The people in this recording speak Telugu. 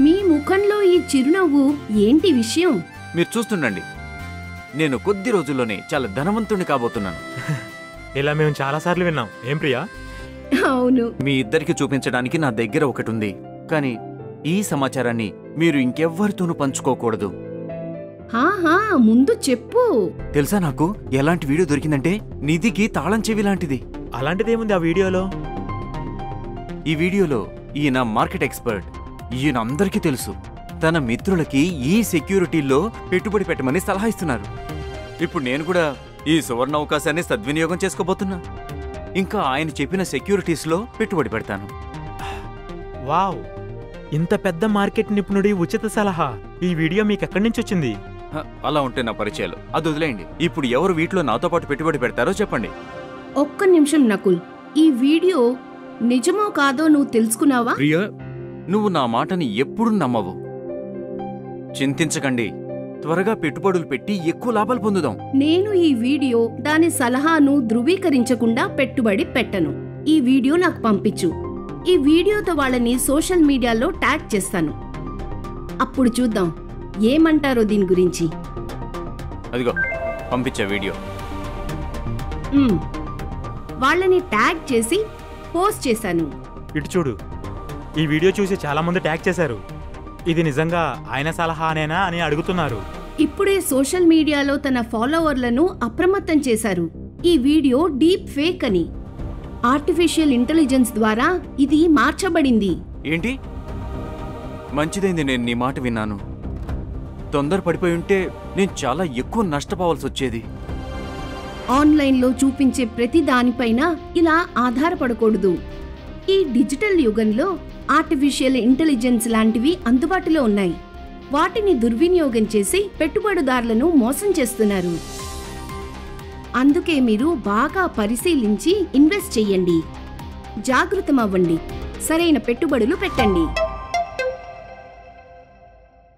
మీ ముఖంలో ఈ చిరునవ్వు ఏంటి విషయం? మీరు చూస్తుండండి, నేను కొద్ది రోజుల్లోనే చాలా ధనవంతుని కాబోతున్నాను. ఇలా మేము చాలా సార్లు విన్నాం. ఏం ప్రియా? అవును. మీ ఇద్దరికి చూపించడానికి నా దగ్గర ఒకటి ఉంది, కానీ ఈ సమాచారాన్ని మీరు ఇంకెవ్వరితోనూ పంచుకోకూడదు. ముందు చెప్పు. తెలుసా, నాకు ఎలాంటి వీడియో దొరికిందంటే నిధికి తాళం చెవి లాంటిది. అలాంటిదేముంది ఆ వీడియోలో? ఈ వీడియోలో ఈయన మార్కెట్ ఎక్స్పర్ట్. ఈయన అందరికీ తెలుసు. తన మిత్రులకి ఈ సెక్యూరిటీల్లో పెట్టుబడి పెట్టమని సలహా ఇస్తున్నారు. ఇప్పుడు నేను కూడా ఈ సువర్ణ అవకాశాన్ని సద్వినియోగం చేసుకోబోతున్నా. ఇంకా ఆయన చెప్పిన సెక్యూరిటీస్లో పెట్టుబడి పెడతాను. వావ్, ఇంత పెద్ద మార్కెట్ నిపుణుడి ఉచిత సలహా! ఈ వీడియో మీకెక్కడి నుంచి వచ్చింది? అలా ఉంటే నా పరిచయాలు అది వదిలేయండి. ఇప్పుడు ఎవరు వీటిలో నాతో పాటు పెట్టుబడి పెడతారో చెప్పండి. ఒక్క నిమిషం నకుల్, ఈ వీడియో నిజమో కాదో నువ్వు తెలుసుకున్నావా? ప్రియా, నువ్వు నా మాటని ఎప్పుడూ నమ్మవు. చింతించకండి, త్వరగా పెట్టుబడులు పెట్టి ఎక్కువ లాభాలు పొందుదాం. నేను ఈ వీడియో దాని సలహాను ధృవీకరించకుండా పెట్టుబడి పెట్టను. ఈ వీడియో నాకు పంపించు. ఈ వీడియోతో వాళ్ళని సోషల్ మీడియాలో ట్యాగ్ చేస్తాను. అప్పుడు చూద్దాం ఏమంటారో దీని గురించి. అదిగో పంపించే వీడియో. వాళ్ళని ట్యాగ్ చేసి పోస్ట్ చేశాను. ఇటు చూడు, ఈ వీడియో చూసి చాలా మంది ట్యాగ్ చేశారు. ఇది నిజంగా ఆయన సలహానేనా అని అడుగుతున్నారు. ఇప్పుడే సోషల్ మీడియాలో తన ఫాలోవర్లను అప్రమత్తం చేశారు. ఈ వీడియో డీప్ ఫేక్ అని. ఆర్టిఫిషియల్ ఇంటెలిజెన్స్ ద్వారా ఇది మార్చబడింది. ఏంటి? మంచిదైంది నేను నీ మాట విన్నాను. తొందరపడిపోయి ఉంటే నేను చాలా ఎక్కువ నష్టపోవాల్సి వచ్చేది. ఆన్లైన్లో చూపించే ప్రతి దానిపైన ఇలా ఆధారపడకూడదు. ఈ డిజిటల్ యుగంలో ఆర్టిఫిషియల్ ఇంటెలిజెన్స్ లాంటివి అందుబాటులో ఉన్నాయి. వాటిని దుర్వినియోగం చేసి పెట్టుబడిదారులను మోసం చేస్తున్నారు. అందుకే మీరు బాగా పరిశీలించి ఇన్వెస్ట్ చెయ్యండి. జాగృతమవ్వండి. సరైన పెట్టుబడులు పెట్టండి.